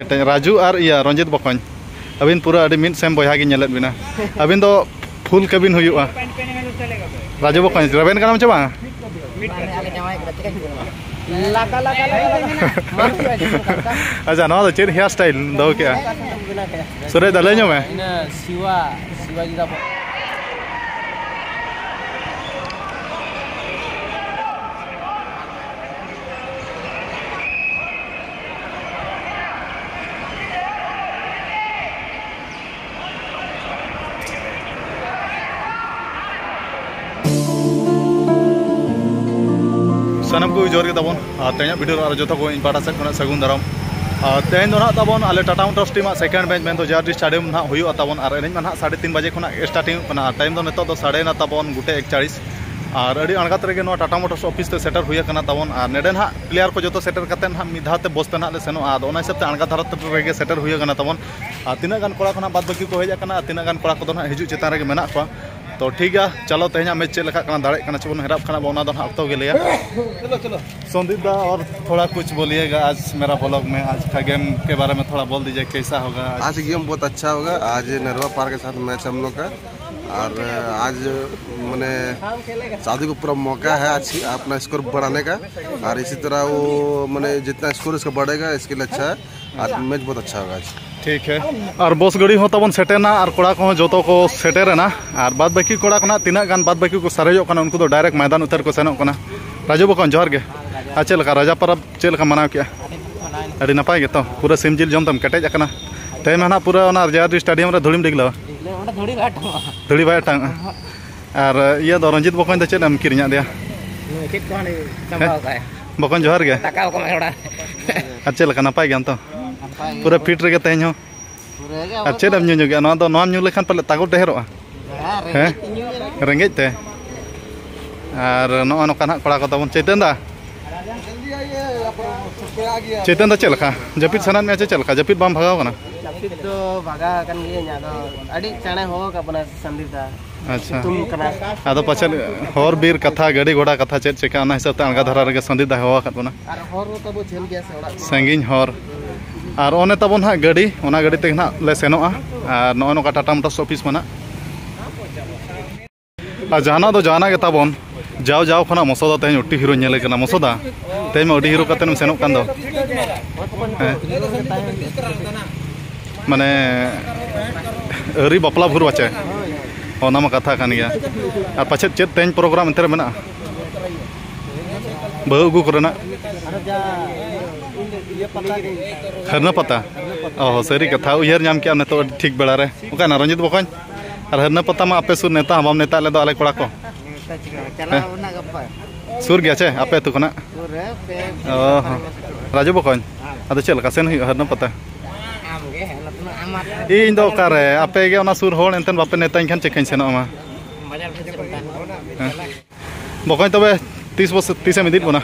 राजू और इया रंजित बकन अबिन पूरा अभी मिड सेम बया गिन बिना अबिन दो फुल केबिन हुआ राजू बकन रेबेन कानाम चबा अच्छा ना तो चेक हेयर स्टाइल दो क्या सुरे दले नो में सनम को जोर के तबन तेज वीडियो जो को इन पाटा से सगुन दाराम तेज ना तबन आले Tata Motors team second match में जार्डी स्टेडियम ना हुआ तबन और एन ना 3:30 बजे खुना स्टार्टिंग टाइम दो नितो साढ़े ना तबन गुटे 41 और अड़ी अणगात रेगे टाटा मोटर्स ऑफिस ते सेटर हुआ तबन और नेडे ना प्लेयर को जो सेटर करते ना मिधाते बसते ना ले सेनो हिसाब से अणगा धारा रेगे सेटर हुआ तबन तीना गान कोड़ा को बाद बाकी को हेजा तीना गान कोड़ा को हिजू चेतान रेगे मेना को तो ठीक है चलो तेज मैच चल दाड़े चबन हेराब खाना अक्तो के लिए चलो संदीप दा और थोड़ा कुछ बोलिएगा आज मेरा ब्लॉग में आज का गेम के बारे में थोड़ा बोल दीजिए कैसा होगा। आज गेम बहुत अच्छा होगा। आज नरवा पार के साथ मैच हम लोग का और आज मैंने शादी को पूरा मौका है आज अपना स्कोर बढ़ाने का और इसी तरह वो मैंने जितना स्कोर इसका बढ़ेगा इसके लिए अच्छा है। आज मैच बहुत अच्छा होगा आज। ठीक है और बस गड़ी हो तबन सेटेना और कोड़ा को जो को सेटेरना और बाद बाकी कोड़ा को तीना गान बाद बाकी को सारेजो उनको डायरेक्ट मैदान उतर को सेनों राजू बकन जोहर के चल राजा परब चल मनाव के अभी नपाय तो पूरा सिम जिल जम तम केटेज तेम ना पूरा जार्डी स्टेडियम रे धुड़ीम डिगला धुड़ी बाय टांग और ये रंजित बकन चेद एम किरिया दिया बकन जोहर के चल नपाय गया तो पूरा फिट रे तेज हो और चेद एम न्यू गया न्यू लेखान पले तागो ढेरों हैं रेंगेज ते और नौका कोड़ा को तबन चैतन दा चलका जपिद सना में चलका जपिद बाम भगाव कना जपिद तो भागा कन गे ना अड़ी चाणे हो का अपना संदीप दा अच्छा तुम कना आदो पछल हर बीर कथा गाड़ी घोड़ा कथा चेद चेका ना हिसाब ते अणगा धारा रे संदीप दा हो का बना और हर तो बो झेल गया से ओड़ा संगिन हर और ओने तबन हा गाड़ी ओना गाड़ी ते ना ले सेनोआ और नौका टाटा मोटर्स ऑफिस मना और जाना दो जाना के तबन जाओ जाओ खना मसोदा तेज उटी हिरो नेले कना मसोदा तेज में उडी हिरो कते सेनो कान दो माने अरी बपला भुर बाचे ओना मा कथा कान गया और पाछे चेत तेज प्रोग्राम अंतर मेना बहु गु करना हरना पता ओ सरी कथा उयर नाम के तो ठीक बेड़ा रे ओका रंजित बकन और हरना पता मा आपे सुर नेता हम नेता ले दो आले कोड़ा को सुर गया चे आपे तो कना राजू बकन अद चल का सेन हरना पता इन दो कारे आपे गे ओना सुर होल एंतन बापे नेता इनखान चेकन सेनो मा बकन तबे 30 मिनिट बना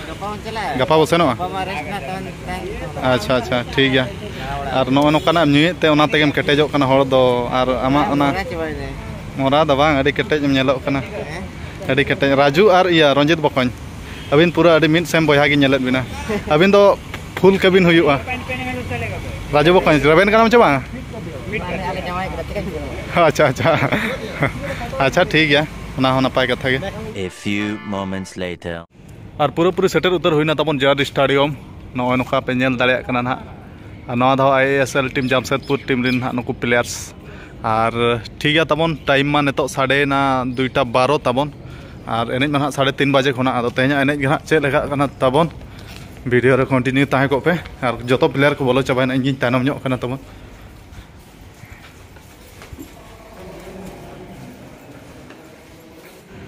गपा बो सेनो अच्छा अच्छा ठीक है और नौका न्यूते ओना तेगेम केटेजो कना हर दो और आमा ओना मोरा दा बांग अडी केटेज नेलो कना अड़ी केटेज राजू और इया रंजित बकन अबिन पूरा अभी मिड सेम बया गिन बिना अबिन दो फुल केबिन हुआ राजू बकन रेबेन कानाम चबा अच्छा अच्छा अच्छा ठीक है ना हो नपाय कथा गे। A few moments later और पूरा पूरी सेटर उतर हुईना तबन जार्डी स्टेडियम नौ नौका पे नेल दाड़े कना ना नवा दो ISL टीम जामशेदपुर टीम रिन ना नुकु प्लेयर्स और ठीक है तबन टाइम मा नितो 2:12 तबन और एनेज मा 3:30 बजे खुना आदो तेज एनेज गे चेद लेगा तबन वीडियो रे कंटिन्यू ताहे को पे और जो प्लेयर को बोलो चाबाना इन तायनम ᱧᱚᱜ kana तबन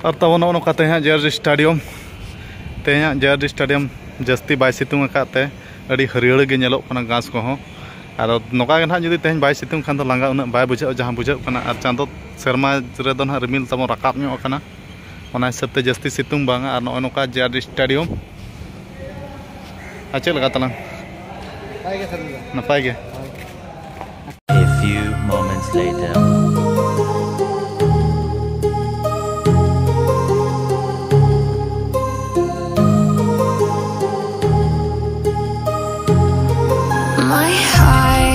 और तबन नौका तेज जार्डी स्टेडियम तेज जार्डी स्टेडियम जस्ती बाय सितुंग अकाते अड़ी हरियर गे नेलो kana घास को और नौका गे ना जुदी तेज बाय सितुंग खान तो लांगा उना बाय बुझा जहां बुझा kana और चांदो शर्मा रे दो ना रिमिल तबन राकाब ᱧᱚᱜ kana ओना हिसाब ते जस्ती सितुंग बांगा और नौका जार्डी स्टेडियम अच्छा लगा तलांग नपाय गे। a few moments later my heart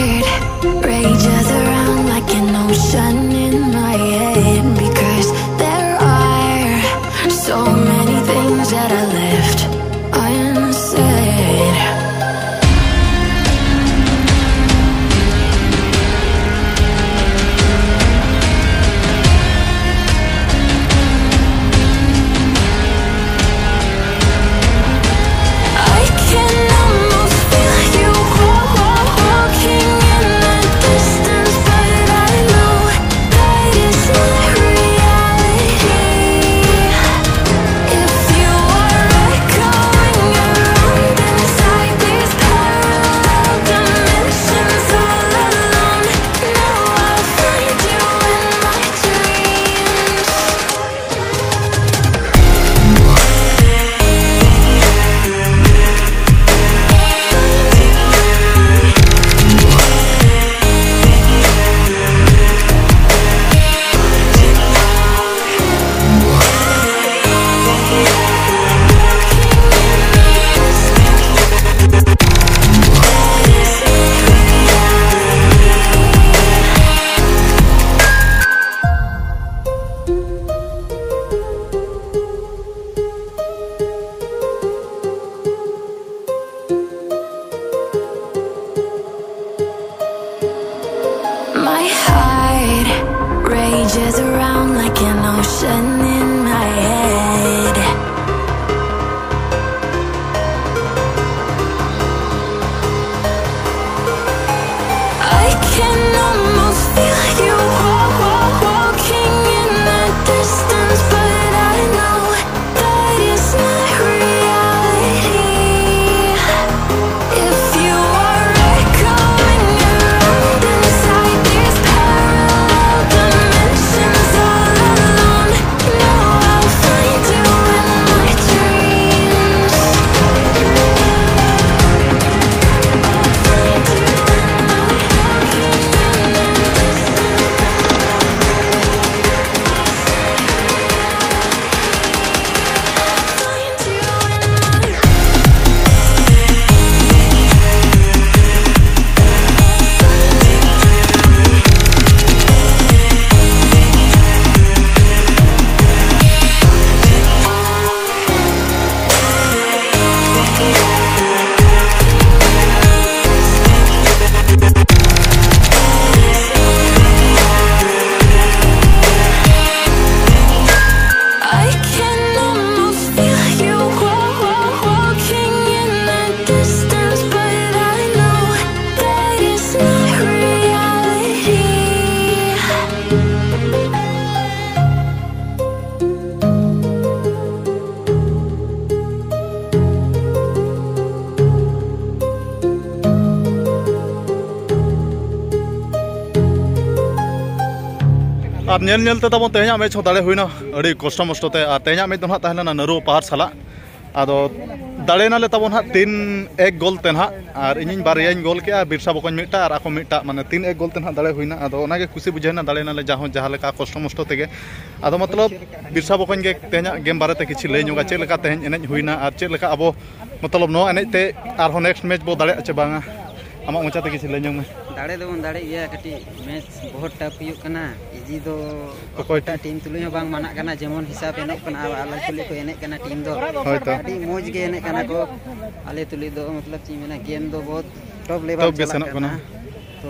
My heart rages around like an ocean in my head. I can almost feel you walking in the distance, but I know that it's not reality. If you are echoing around inside these parallel dimensions all alone, know I'll find you in my dreams. I'll find you in my walking in the I can almost feel you walking in the distance, but I know that it's not reality. और nail nail ते तब तेहना match हो दाड़े हुईना अड़ी कष्ट मष्ट ते और तेहना मैच तो ना तहलेना नरुआ पहाड़ साला आदो दाड़े नाले तब ना 3-1 गोल ते ना और इन बारियां गोल के और बिरसा बकन मिटा और आको मिटा माने 3-1 गोल ते ना दाड़े हुईना आदो ओनागे खुशी बुझेना दाड़े नाले जहाँ लेका कष्ट मष्ट तेगे आदो मतलब बिरसा बकन के तेहना गेम बारे ते किछि लई नुगा चेक लेका तेहन एनेज हुईना और चेक लेका अबो मतलब नो एनेज ते आरो नेक्स्ट मैच बो दाड़े अचे बांगा आमा ऊंचा ते किछि लई नुग में दाड़े दो दाड़े ये कटी मैच बहुत टफ हुई कना इजी दो कोईटा टीम तुलुई बांग माना कना जेमन हिसाब एने कना आले तुलुई को एने कना टीम दो होयतो अडी मौज गे एने कना को आले तुलुई दो मतलब ची मेना गेम दो बहुत टॉप लेवल चला कना तो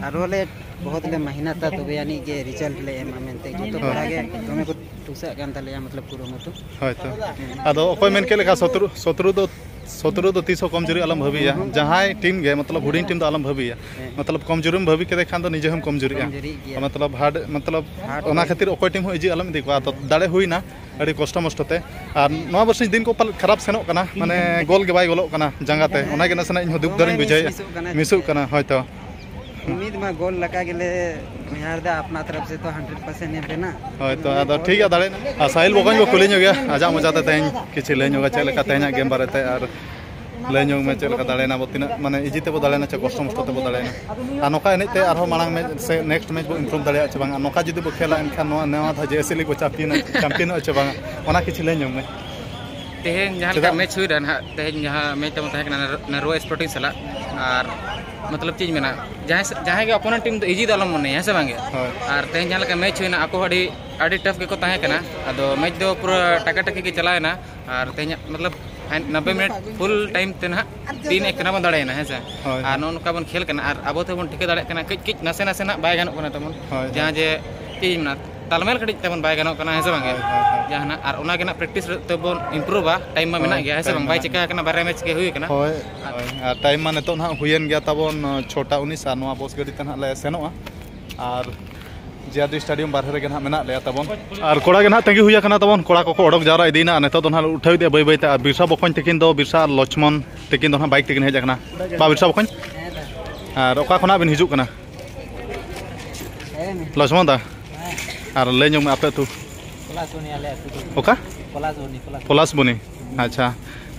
आरोले बहुत ले मेहनत था तो यानी के रिजल्ट ले एमा मेनते जो तो बड़ा गे तमे को टुसा कान तले मतलब पूरा मतो होयतो आदो ओकोय मेन के लेका सतरु दो 300 कमजोरी आलम भाबिया जहां टीम गे मतलब हुडिंग टीम दो आलम भाबिया मतलब कमजोरी में भाबी के खान तो निजे हम कमजोरी मतलब हार्ड मतलब ओना खातिर ओकोय टीम हो इजी आलम इदी को तो दाड़े हुईना अड़ी कष्ट मष्टते और नवा वर्ष दिन को खराब सेनोक कना माने गोल के बाय गोलोक कना जंगाते ओना के नसना इन दुख दरिन बुझाय मिसुक कना होयतो उम्मीद में गोल लगा गेले यार दा अपना तरफ से तो 100% ने बेना होयतो आदो ठीक है दाड़े साहिल बकन को कुली गया आजा मजाते तेन किछि लई नुगा चेक लेका तेना गेम बारेते और लई नुग में चेक लेका दाड़ेना बो तिना माने इजी ते बो दाड़ेना चे कष्ट मष्ट ते बो दाड़ेना आ नोका एनेते आरो मांग में से नेक्स्ट मैच बो इम्प्रूव दाड़े चे बांगा नोका जदी बो खेला एनखान नो नवा था जेसी लीग को चैंपियन चे बांगा ओना किछि लई नुग में तेहन जहाँ का मैच हुई रहा तेहन जहाँ मैच तब तहकना नरुआ स्पोर्टिंग सला और मतलब चीज में ना जहाँ के अपोनेंट टीम तो इजी दो आलम मन है से बांगे और तेहन जहाँ का मैच हुई ना आको अड़ी टफ के को तहकना अदो मैच दो पूरा टका टकी के चलाएना और तेहन मतलब 90 मिनट फुल टाइम ते ना 3-1 कना बन दाड़ेना है से और नोनका बन खेल कना और अब तो बन ठिके दाड़े कना किच नसे नसे ना बाय गानो कना तमन जहाँ जे चीज में तालमेल कड़ी तमन बाय गानो कना है से बांगे जहाँ ना और ओना के ना प्रैक्टिस तो बन इम्प्रूव आ टाइम में मेना गया है से बांग बाय चिका कना बारे मैच के हुई कना टाइम में तो ना हुयन गया तबन 6:19 और नवा बस गड़ी तना ले सेनोआ और जियादी स्टेडियम बाहर रे ना मेना ले तबन और कोड़ा के ना तंगी हुया कना तबन कोड़ा को ओडक जारा इदीना ने तो ना उठाई दे बाय बाय ते बिरसा बकन तकिन दो बिरसा लक्ष्मण तकिन दो ना बाइक तकिन हेज कना बा बिरसा बकन और ओका खना बिन हिजु कना लक्ष्मण दा और ले नुग में आपे तू ओका पलास बनी अच्छा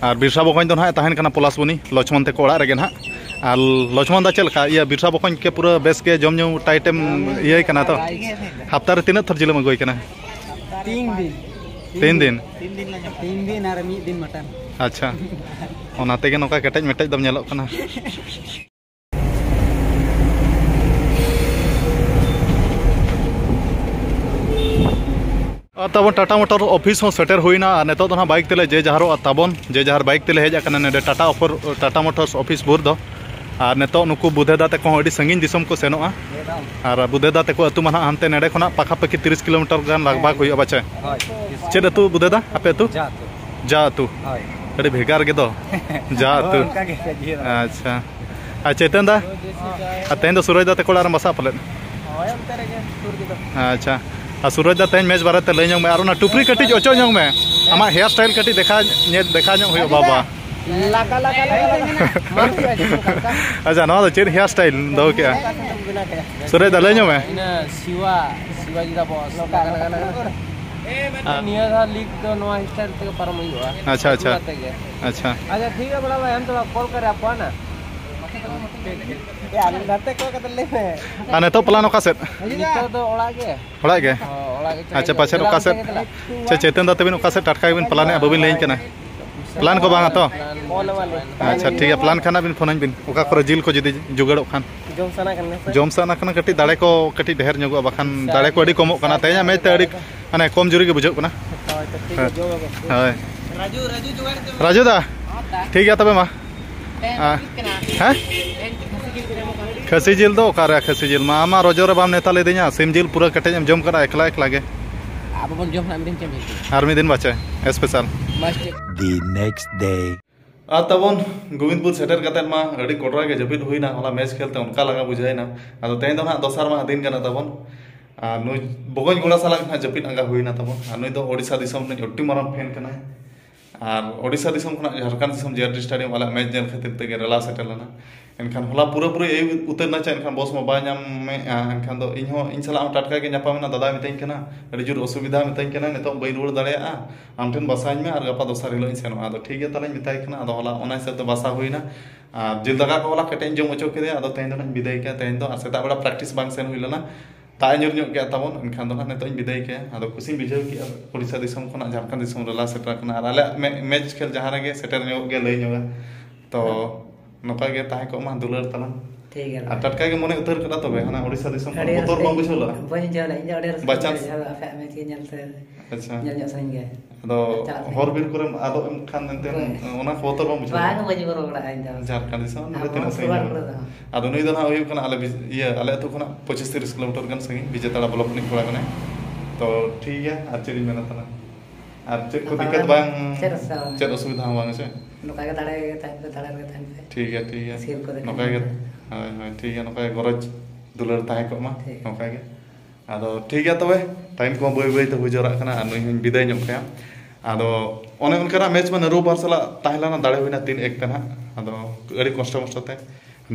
और बिरसा बकन तो ना तहन कना पलास बनी लक्ष्मण ते कोड़ा रे ना और लक्ष्मण दा चलका ये बिरसा बकन के पूरा बेस के जम जम टाइटम ये कना तो हफ्ता रे तीन थर जिलम गई कना 3 दिन और 1 दिन मटन अच्छा ओना तेगे नोका केटेज मेटेज दम नेलो कना तब टाटा मोटर ऑफिस हो सेटर हुईना नेतो तो ना बाइक तेले जे जहारो तबन जे जहार बाइक तेले hedge Tata offer Tata Motors office बुर दो और नेतो नुकु बुधेदा तक अड़ी संगीन दिसम को सेनोआ और बुधेदा तक अतु मा हानते नेड़े खना पाखापाखि 30 किलोमीटर गान लगभग हुई बाचे चेद अतु बुधेदा आपे अतु जा अतु अड़ी भेगार गे दो जा अतु अच्छा आ चेतन दा तेन दो सूरज दा तक ओड़ा बसा पले अच्छा आ सूरज दा तेन मैच बारे लई में और टुपरी कटी ओचो में आमा हेयर स्टाइल कटी देखा देखा बाबा अच्छा ना चेद हेयर स्टाइल दो क्या सूरज दा लई में शिवा शिवाजी दा बॉस निया दा लीग तो नो स्टाइल ते परम हुआ अच्छा अच्छा अच्छा अच्छा ठीक है बड़ा भाई हम तो कॉल करे आपको ना यार नते को कतले में आने तो प्लान ओका सेट नितो तो ओड़ा गे अच्छा पाछे ओका सेट चेतन दा तबिन ओका सेट टटका बिन प्लान है बबिन लेइन कना प्लान को बांगा तो अच्छा ठीक है प्लान खाना बिन फोन बिन ओका करे जिल को जदी जुगाड़ो खान जोम साना कना कटी दाड़े को कटी ढेर ᱧᱚᱜᱚ बखान दाड़े को अड़ी कमो कना तेया मैच ते अड़ी माने कम जुरी के बुझो कना हाय राजू दा ठीक है तबे मा हैं खसी जिल दो ओकारे खसी जिल मा आमा रोजो रे बाम नेता ले दिया सिम जिल पूरा कटे जम करा एकला एकला गे अब बन जम हम दिन चमी आर मी दिन बाचे स्पेशल The next day. तबन गोविंदपुर सेटर कतेन मा अड़ी कोटरा के जपिद हुईना होला मैच खेलते उनका लगा बुझाइना आदो तेन दो ना दोसर मा दिन कना तबन नुई बगन गुड़ा साला ना जपिद अंगा हुईना तबन नुई दो ओडिसा दिसम ने अट्टी माराम फैन कना और ओडिसा दिसम खना झारखंड दिसम जेआरडी स्टेडियम वाला मैच जन खातिर ते रेला सेटल ना एनखान होला पूरा पूरा ए उतर ना चाहे एनखान बॉस मा बा नाम में एनखान दो इन सला टटका के नापा में दादा मितई कना अड़ी जुर असुविधा मितई कना नेतो बई रुड़ दाड़े आम ठेन बसाई में और गपा दोसर हिलो सेनो आदो ठीक है तले मितई कना आदो होला ओना हिसाब ते बसा हुईना जिल दगा को होला कटेन जम ओचो केदे आदो तेन दो विदाई के तेन दो सेता बड़ा प्रैक्टिस बांग सेन हुईलना ताय ᱧᱩᱨ ᱧᱚᱜ ᱜᱮᱭᱟ ᱛᱟᱵᱚᱱ ᱮᱱᱠᱷᱟन ᱫᱚ ᱱᱤᱛᱚᱜ ᱤᱧ ᱵᱤᱫᱟᱹᱭ ᱠᱮᱭᱟ ᱟᱫᱚ ᱠᱩᱥᱤᱧ ᱵᱩᱡᱷᱟᱹᱣ ᱠᱮᱭᱟ ᱳᱰᱤᱥᱟ ᱫᱤᱥᱚᱢ ᱠᱷᱚᱱᱟᱜ ᱡᱷᱟᱲᱠᱷᱚᱸᱰ ᱫᱤᱥᱚᱢ ᱨᱮᱞᱟ ᱥᱮᱴᱮᱨ ᱟᱠᱟᱱᱟ ᱟᱨ ᱟᱞᱮ ᱢᱮᱪ ᱠᱷᱮᱞ ᱡᱟᱦᱟᱸ ᱨᱮᱜᱮ ᱥᱮᱴᱮᱨ ᱧᱚᱜ ᱜᱮ ᱞᱟᱹᱭ ᱧᱚᱜᱟ ᱛᱚ ᱱᱚᱝᱠᱟ ᱜᱮ ᱛᱟᱦᱮᱸ ᱠᱚᱜ ᱢᱟ ᱫᱩᱞᱟᱹᱲ ᱛᱟᱞᱟᱝ ठीक है ᱟᱨ ᱴᱟᱴᱠᱟ ᱜᱮ ᱢᱚᱱᱮ ᱩᱛᱟᱹᱨ ᱠᱟᱫᱟ ᱛᱚᱵᱮ ᱦᱟᱱᱟ ᱳᱰᱤᱥᱟ ᱫᱤᱥᱚᱢ ᱠᱷᱚᱱ ᱵᱚᱛᱚᱨ ᱵᱟᱝ ᱵᱩᱡᱷᱟᱹᱣ ᱞᱮᱜᱼᱟ ᱵᱟᱹᱧ ᱡᱟᱣᱞᱟ ᱤᱧ ᱚᱰᱮ By chance? ᱟᱯᱮ ᱢᱮᱪ ᱜᱮ ᱧᱮᱞᱛᱮ ᱟᱪᱪᱷᱟ ᱧᱮᱞ ᱧᱚᱜ ᱥᱟᱹᱧ ᱜᱮ ᱟᱫᱚ ᱦᱚᱨ ᱵᱤᱨ ᱠᱚᱨᱮ ᱟᱫᱚ ᱮᱱᱠᱷᱟन ᱮᱱᱛᱮ ᱚᱱᱟ ᱠᱚ ᱵᱚᱛᱚᱨ ᱵᱟᱝ ᱵᱩᱡᱷᱟᱹᱣ ᱵᱟᱝ ᱵᱟᱹᱧ ᱵᱚᱨᱚ ᱵᱟᱲᱟᱜᱼᱟ ᱤᱧ ᱫᱚ ᱡᱷᱟᱲᱠᱷᱚᱸᱰ ᱫᱤᱥᱚᱢ ᱱᱚᱰᱮ ᱛᱤᱱᱟᱹᱜ ᱥᱟᱺᱜᱤᱧ ᱟᱫᱚ ᱱᱩᱭ ᱫᱚ ᱱᱟᱦᱟᱜ ᱦᱩᱭᱩᱜ ᱠᱟᱱᱟ ᱟᱞᱮ ᱟᱹᱛᱩ ᱠᱷᱚᱱᱟᱜ 25-30 किलोमीटर गान ᱥᱟᱺᱜᱤᱧ ᱵᱤᱡᱮᱛᱟᱲᱟ ᱵᱞᱚᱠ ᱨᱤᱱᱤᱡ ᱠᱚᱲᱟ ᱠᱟᱱᱟᱭ तो ठीक है और चेरी मेना तना और चेक को दिक्कत बांग चेक असुविधा हम बांग से नोका के दाड़े के तान पे ठीक है स्किल को देख नोका के हाय हाय ठीक है नोका के गरज दुलर ताहे को मा नोका के आदो ठीक है तबे टाइम को बय बय तो हुजरा कना और नुई विदाय ᱧᱚᱜ कया आदो ओने उनकरा मैच में नरो बार साला ताहलाना दाड़े हुईना 3-1 पे ना आदो अड़ी कष्ट मष्टते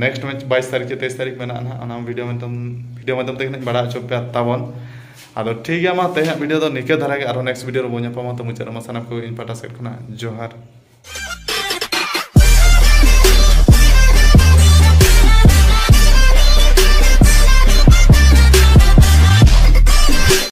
नेक्स्ट मैच 22 तारीख से 23 तारीख में ना ना वीडियो में तक बड़ा चो पे ताबन आदो ठीक है मा तेहा वीडियो तो निके धारा के और नेक्स्ट वीडियो रो बोnya pama तो मुचार मा सनम को इन पाटा सेट खना जोहार